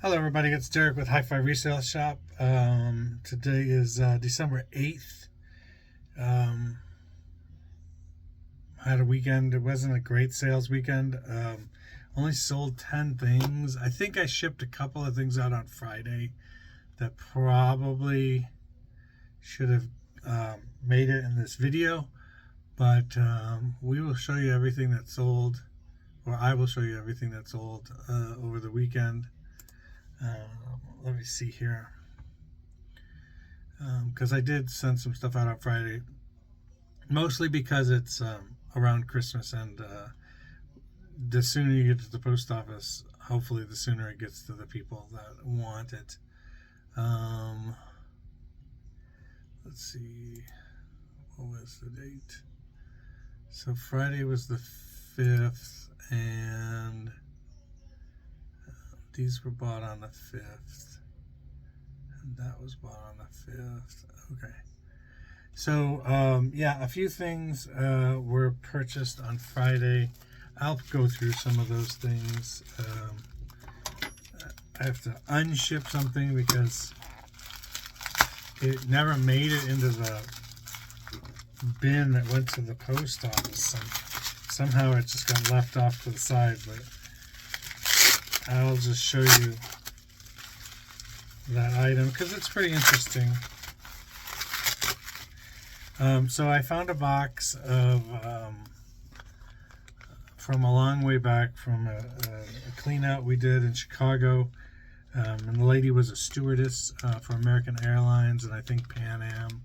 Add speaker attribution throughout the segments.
Speaker 1: Hello, everybody. It's Derek with Hi-Fi Resale Shop. Today is December 8th. Um, had a weekend. It wasn't a great sales weekend. Only sold 10 things. I think I shipped a couple of things out on Friday that probably should have made it in this video. But we will show you everything that sold, or I will show you everything that sold over the weekend. Let me see here, because I did send some stuff out on Friday, mostly because it's around Christmas, and the sooner you get to the post office, hopefully the sooner it gets to the people that want it. Let's see, what was the date? So Friday was the 5th, and these were bought on the 5th, and that was bought on the 5th. Okay. So, yeah, a few things were purchased on Friday. I'll go through some of those things. I have to unship something because it never made it into the bin that went to the post office. And somehow it just got left off to the side, but I'll just show you that item because it's pretty interesting. So I found a box of from a long way back from a clean out we did in Chicago, and the lady was a stewardess for American Airlines and I think Pan Am.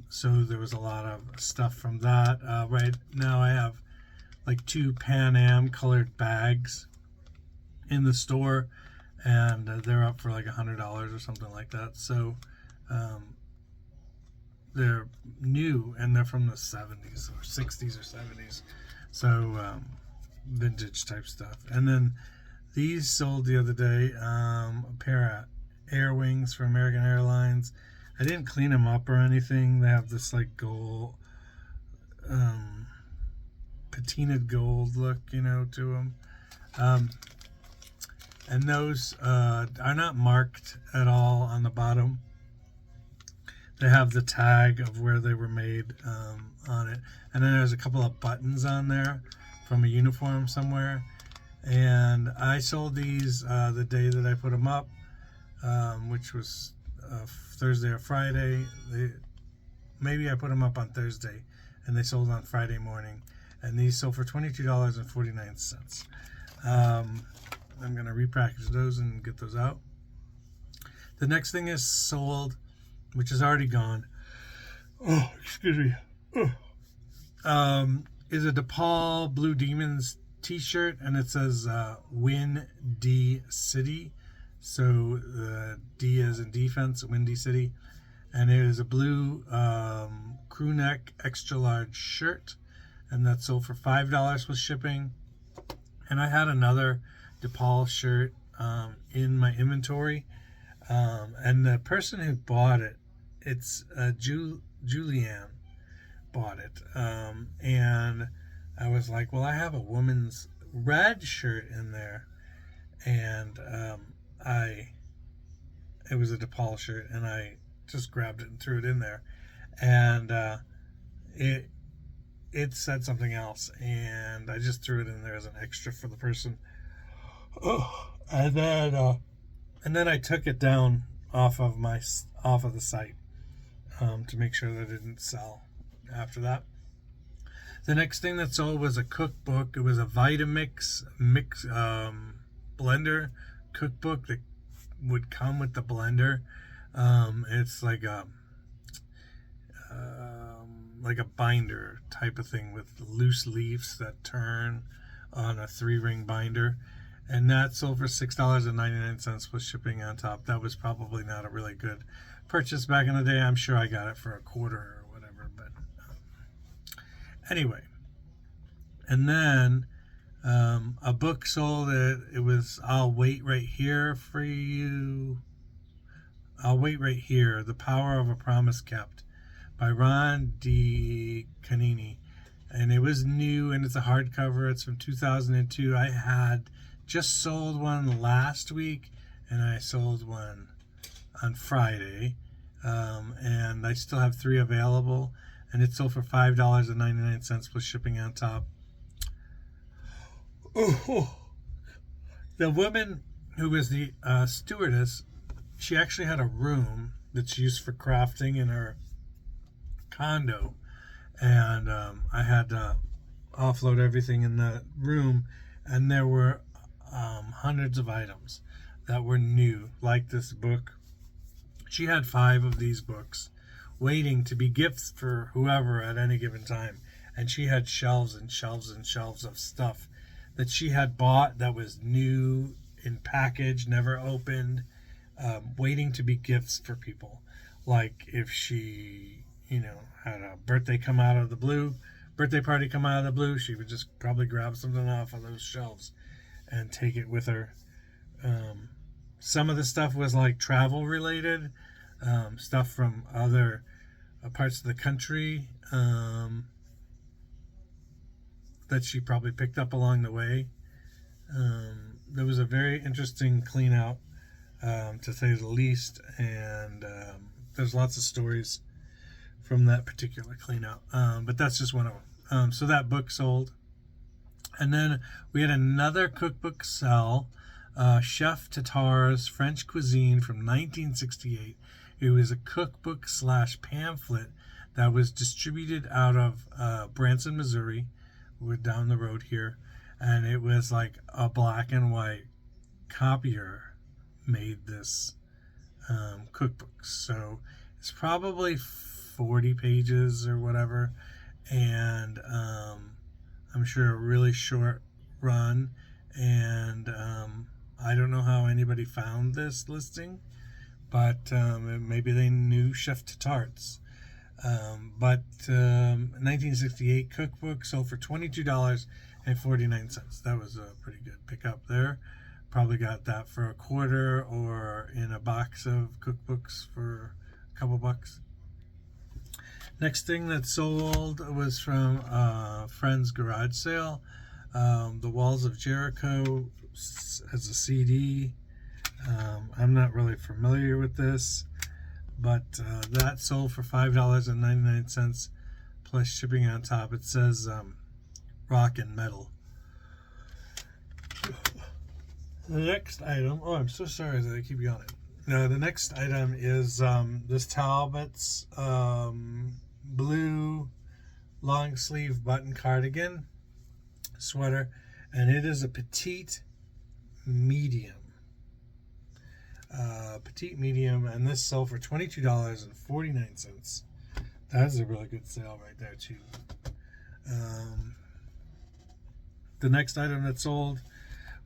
Speaker 1: So there was a lot of stuff from that. Right now I have like 2 Pan Am colored bags in the store, and they're up for like $100 or something like that. So they're new, and they're from the 70s or 60s or 70s, so vintage type stuff. And then these sold the other day, a pair of Air Wings for American Airlines. I didn't clean them up or anything. They have this like gold, patinaed gold look, to them. And those are not marked at all on the bottom. They have the tag of where they were made on it. And then there's a couple of buttons on there from a uniform somewhere. And I sold these the day that I put them up, which was Thursday or Friday. Maybe I put them up on Thursday, and they sold on Friday morning. And these sold for $22.49. I'm going to repackage those and get those out. The next thing is sold, which is already gone. Oh, excuse me. Is a DePaul Blue Demons t-shirt, and it says Windy City. So D as in defense, Windy City. And it is a blue crew neck extra large shirt, and that sold for $5 with shipping. And I had another DePaul shirt in my inventory, and the person who bought it, it's Julianne bought it, and I was like, well, I have a woman's red shirt in there, and it was a DePaul shirt, and I just grabbed it and threw it in there, and it said something else, and I just threw it in there as an extra for the person. Oh, and then I took it down off of the site to make sure that it didn't sell after that. The next thing that sold was a cookbook. It was a Vitamix blender cookbook that would come with the blender. It's like a binder type of thing with loose leaves that turn on a 3-ring binder, and that sold for $6.99 with shipping on top. That was probably not a really good purchase back in the day. I'm sure I got it for a quarter or whatever, but anyway. And then a book sold. It was I'll Wait Right Here for You. I'll Wait Right Here, The Power of a Promise Kept, by Ron D. Canini. And it was new, and it's a hardcover. It's from 2002. I had just sold one last week, and I sold one on Friday, and I still have 3 available, and it sold for $5.99 plus shipping on top. Oh, the woman who was the stewardess, she actually had a room that's used for crafting in her condo, and I had to offload everything in the room, and there were hundreds of items that were new, like this book. She had 5 of these books waiting to be gifts for whoever at any given time, and she had shelves and shelves and shelves of stuff that she had bought that was new in package, never opened, waiting to be gifts for people. Like if she, had a birthday come out of the blue, birthday party come out of the blue, she would just probably grab something off of those shelves and take it with her. Some of the stuff was like travel related, stuff from other parts of the country that she probably picked up along the way. There was a very interesting clean out, to say the least, and there's lots of stories from that particular clean out, but that's just one of them. So that book sold, and then we had another cookbook sell, Chef Tatar's French Cuisine from 1968. It was a cookbook / pamphlet that was distributed out of Branson, Missouri. We're down the road here, and it was like a black and white copier made this cookbook. So it's probably 40 pages or whatever, and I'm sure a really short run, and I don't know how anybody found this listing, but maybe they knew Chef Tatar's. But 1968 cookbook sold for $22.49. That was a pretty good pickup there. Probably got that for $0.25 or in a box of cookbooks for a couple bucks. Next thing that sold was from a friend's garage sale. The Walls of Jericho has a CD. I'm not really familiar with this, but that sold for $5.99 plus shipping on top. It says rock and metal. The next item, I'm so sorry that I keep yawning. No, the next item is this Talbot's blue long sleeve button cardigan sweater, and it is a petite medium. Petite medium, and this sold for $22.49. That's a really good sale right there too. The next item that sold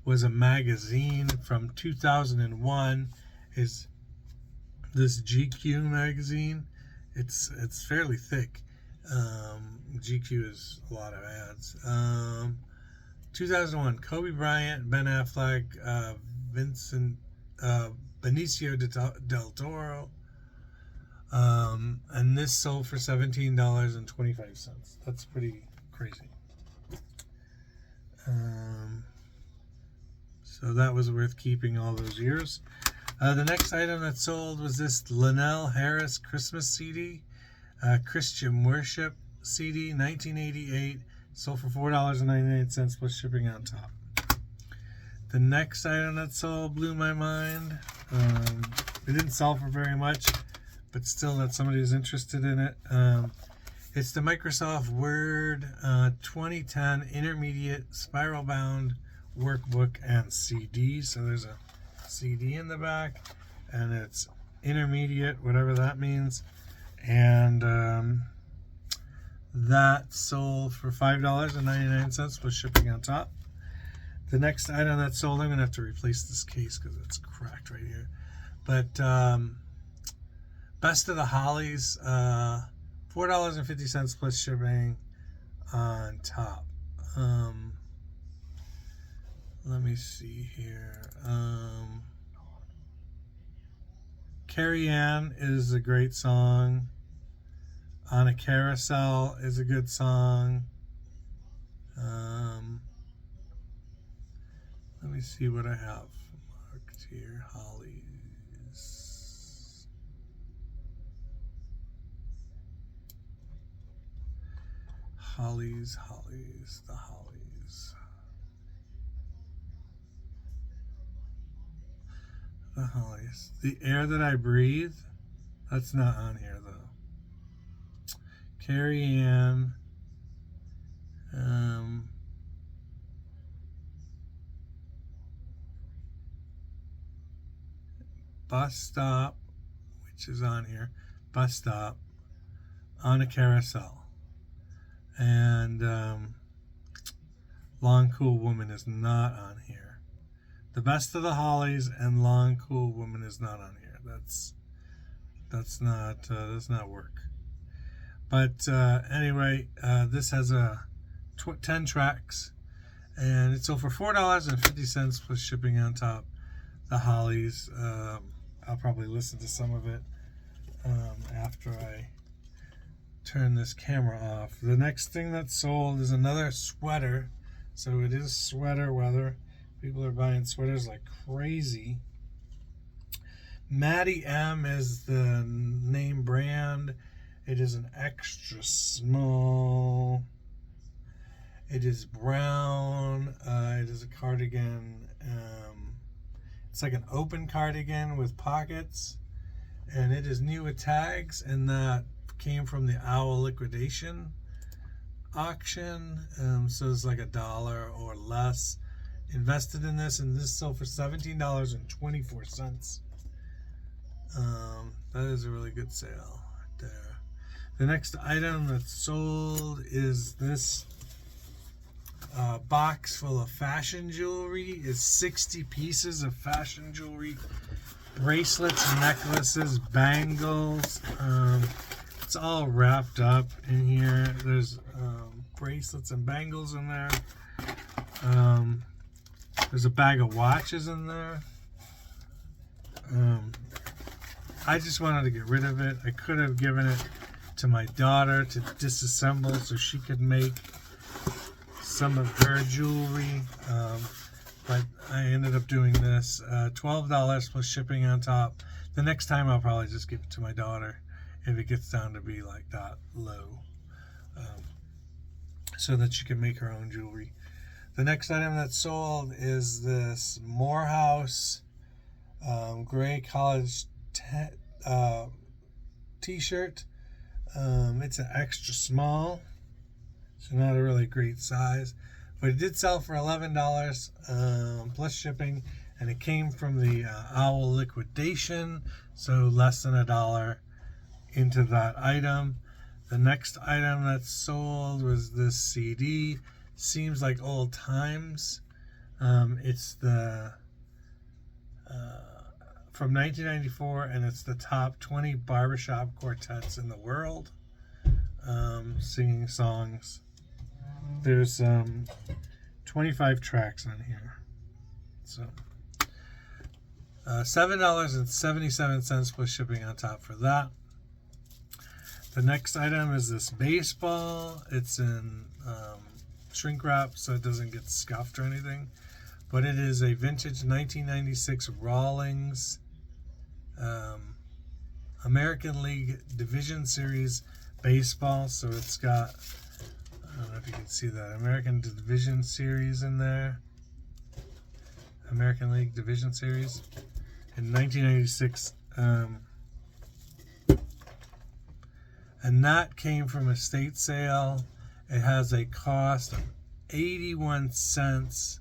Speaker 1: was a magazine from 2001. Is this GQ magazine? It's fairly thick. GQ is a lot of ads. 2001, Kobe Bryant, Ben Affleck, Benicio del Toro, and this sold for $17.25. That's pretty crazy. So that was worth keeping all those years. The next item that sold was this Linnell Harris Christmas CD, Christian Worship CD, 1988, sold for $4.99 plus shipping on top. The next item that sold blew my mind. It didn't sell for very much, but still that somebody is interested in it. It's the Microsoft Word 2010 Intermediate Spiral Bound Workbook and CD. So there's a CD in the back, and it's intermediate, whatever that means. And that sold for $5.99 plus shipping on top. The next item that sold, I'm going to have to replace this case because it's cracked right here. But Best of the Hollies, $4.50 plus shipping on top. Let me see here. Carrie Ann is a great song. On a Carousel is a good song. Let me me see what I have marked here. Hollies. Hollies, the hollies. The hollies. The air that I breathe, that's not on here though. Carrie Ann. Bus stop, which is on here. Bus stop on a carousel. And Long Cool Woman is not on here. The Best of the Hollies and Long Cool Woman is not on here. That's not does not work. But anyway, this has 10 tracks, and it's sold for $4.50 plus shipping on top. The Hollies. I'll probably listen to some of it after I turn this camera off. The next thing that's sold is another sweater. So it is sweater weather. People are buying sweaters like crazy. Maddie M is the name brand. It is an extra small. It is brown. It is a cardigan. It's like an open cardigan with pockets. And it is new with tags. And that came from the Owl Liquidation auction. So it's like $1 or less invested in this. And this sold for $17.24. That is a really good sale right there. The next item that's sold is this box full of fashion jewelry. Is 60 pieces of fashion jewelry, bracelets, necklaces, bangles. It's all wrapped up in here. There's bracelets and bangles in there. There's a bag of watches in there. I just wanted to get rid of it. I could have given it to my daughter to disassemble so she could make some of her jewelry, but I ended up doing this. $12 plus shipping on top. The next time I'll probably just give it to my daughter if it gets down to be like that low, so that she can make her own jewelry. The next item that's sold is this Morehouse gray college t-shirt. It's an extra small, so not a really great size, but it did sell for $11 plus shipping, and it came from the Owl Liquidation, so less than $1 into that item. The next item that sold was this CD. Seems like old times. It's the from 1994, and it's the top 20 barbershop quartets in the world, singing songs. There's 25 tracks on here. So $7.77 plus shipping on top for that. The next item is this baseball. It's in shrink wrap so it doesn't get scuffed or anything, but it is a vintage 1996 Rawlings American League Division Series baseball. So it's got, I don't know if you can see that, American Division Series in there. American League Division Series in 1996. And that came from a state sale. It has a cost of 81 cents.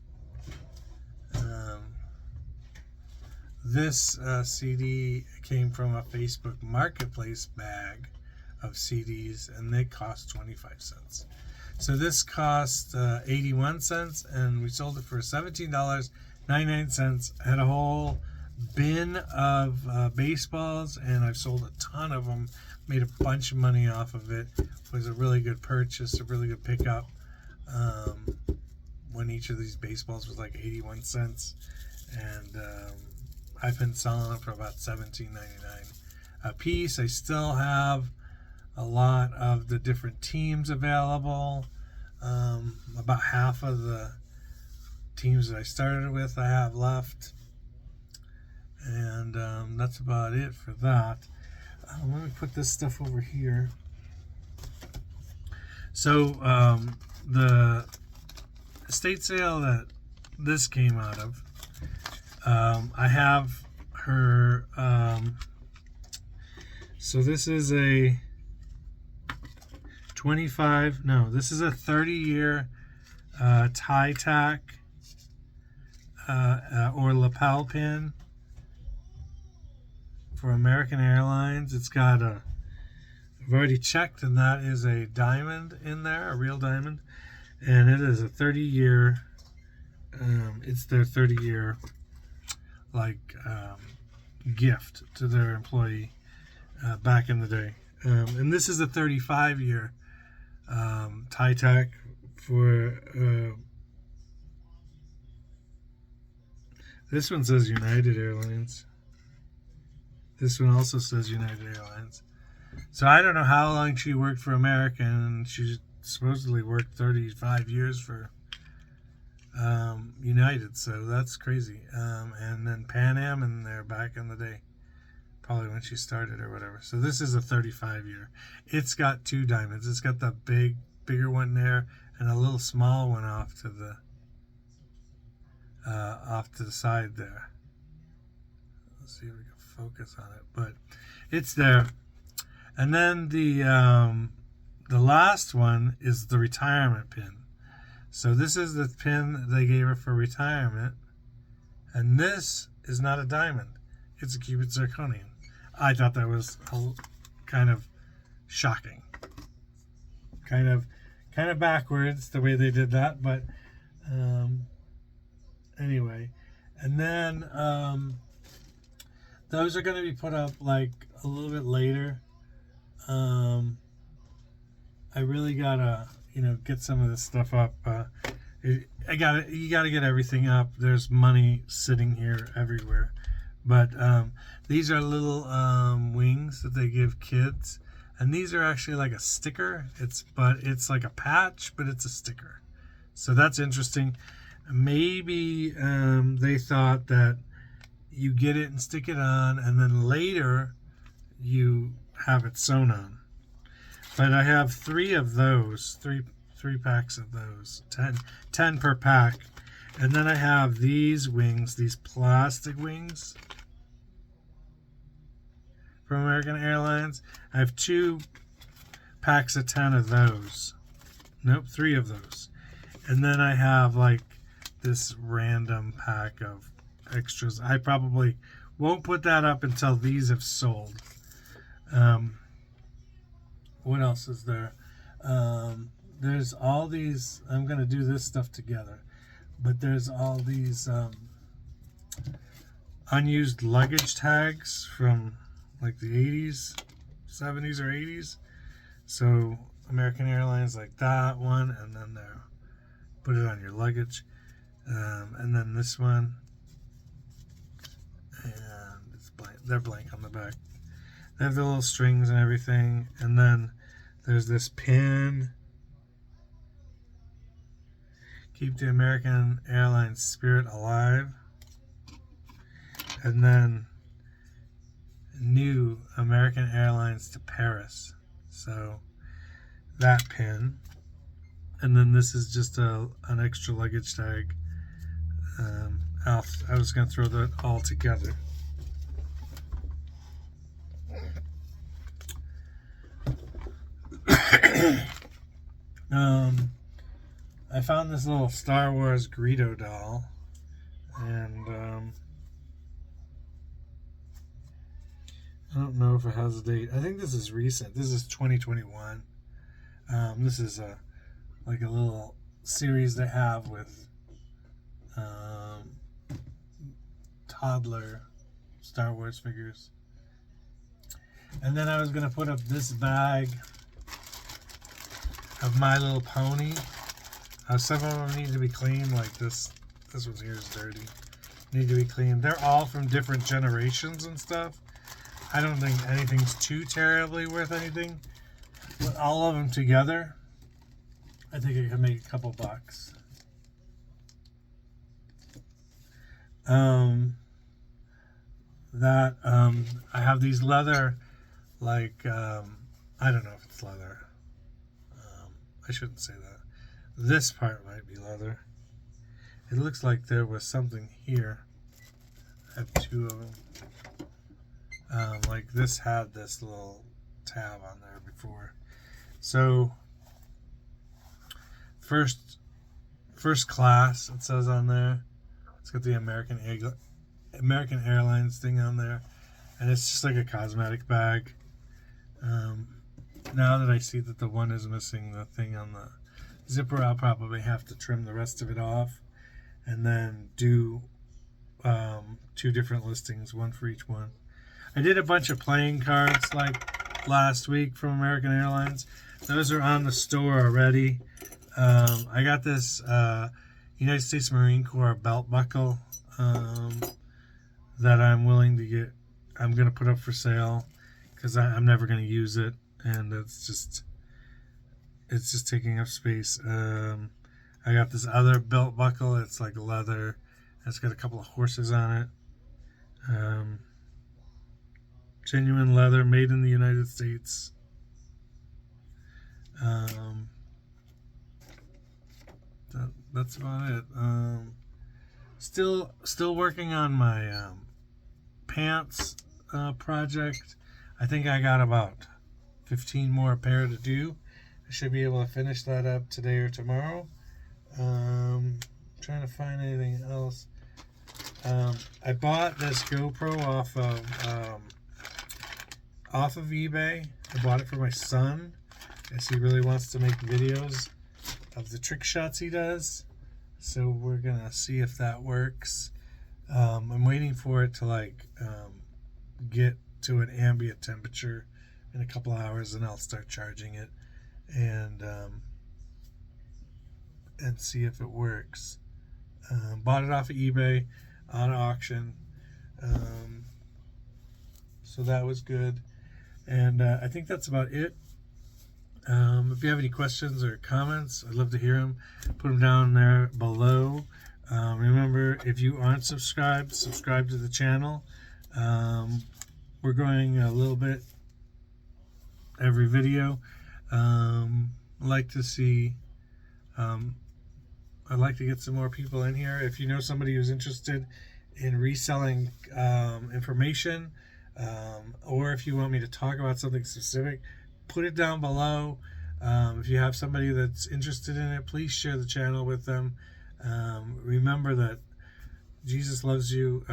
Speaker 1: This CD came from a Facebook Marketplace bag of CDs, and they cost 25 cents. So this cost 81 cents, and we sold it for $17.99. I had a whole bin of baseballs, and I've sold a ton of them. Made a bunch of money off of it. It was a really good purchase, a really good pickup. When each of these baseballs was like 81 cents, and I've been selling them for about $17.99 a piece. I still have a lot of the different teams available. About half of the teams that I started with I have left. And that's about it for that. Let me put this stuff over here. So the estate sale that this came out of, I have her, so this is a 30-year tie tack or lapel pin for American Airlines. It's got I've already checked, and that is a diamond in there, a real diamond, and it is a 30-year. It's their 30-year gift to their employee back in the day, and this is a 35-year tie tack for. This one says United Airlines. This one also says United Airlines. So I don't know how long she worked for American. She supposedly worked 35 years for United, so that's crazy. And then Pan Am in there back in the day, probably when she started or whatever. So this is a 35-year. It's got two diamonds. It's got the bigger one there, and a little small one off to the side there. Let's see if we can focus on it, but it's there. And then the last one is the retirement pin. So this is the pin they gave her for retirement, and this is not a diamond, it's a cubic zirconium. I thought that was kind of shocking, kind of backwards the way they did that, but anyway. And then those are going to be put up like a little bit later. I really gotta, get some of this stuff up. You gotta get everything up. There's money sitting here everywhere, but these are little wings that they give kids, and these are actually like a sticker. It's like a patch, but it's a sticker. So that's interesting. Maybe they thought that you get it and stick it on, and then later you have it sewn on. But I have 3 of those, three packs of those, 10 per pack. And then I have these wings, these plastic wings from American Airlines. I have 2 packs of 10 of those. Nope, 3 of those. And then I have like this random pack of extras. I probably won't put that up until these have sold. What else is there? There's all these. I'm going to do this stuff together, but there's all these unused luggage tags from like the 80s, 70s, or 80s. So American Airlines, like that one, and then there, put it on your luggage, and then this one, and it's blank. They're blank on the back. They have the little strings and everything, and then there's this pin. Keep the American Airlines spirit alive. And then new American Airlines to Paris. So that pin. And then this is just an extra luggage tag. I was going to throw that all together. I found this little Star Wars Greedo doll, and I don't know if it has a date. I think this is recent. This is 2021. This is like a little series they have with toddler Star Wars figures. And then I was going to put up this bag of My Little Pony. Some of them need to be cleaned, like this one here is dirty. Need to be cleaned. They're all from different generations and stuff. I don't think anything's too terribly worth anything. But all of them together, I think it could make a couple bucks. That I have these leather, like I don't know if it's leather. I shouldn't say that. This part might be leather. It looks like there was something here. I have two of them. Like this had this little tab on there before. So first class, it says on there. It's got the American Airlines thing on there, and it's just like a cosmetic bag. Now that I see that the one is missing the thing on the zipper, I'll probably have to trim the rest of it off and then do 2 different listings, one for each one. I did a bunch of playing cards like last week from American Airlines. Those are on the store already. I got this United States Marine Corps belt buckle that I'm willing to get. I'm going to put up for sale because I'm never going to use it, and it's just taking up space. I got this other belt buckle. It's like leather. It's got a couple of horses on it. Genuine leather, made in the United States. That's about it. Still working on my pants project. I think I got about 15 more pair to do. I should be able to finish that up today or tomorrow. Trying to find anything else. I bought this GoPro off of eBay. I bought it for my son. I guess he really wants to make videos of the trick shots he does. So we're gonna see if that works. I'm waiting for it to get to an ambient temperature in a couple hours, and I'll start charging it and see if it works. Bought it off of eBay on auction, so that was good. And I think that's about it. If you have any questions or comments, I'd love to hear them. Put them down there below. Remember, if you aren't subscribed, subscribe to the channel. We're going a little bit every video. I'd like to get some more people in here. If you know somebody who's interested in reselling information, or if you want me to talk about something specific, put it down below. If you have somebody that's interested in it, please share the channel with them. Remember that Jesus loves you.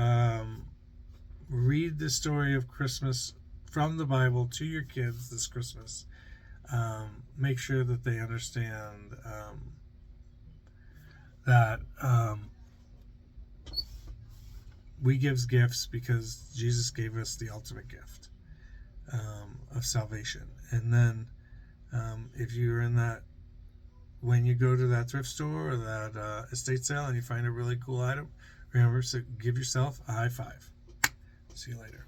Speaker 1: Read the story of Christmas from the Bible to your kids this Christmas. Make sure that they understand that we give gifts because Jesus gave us the ultimate gift of salvation. And then if you're in that, when you go to that thrift store or that estate sale and you find a really cool item, remember to give yourself a high five. See you later.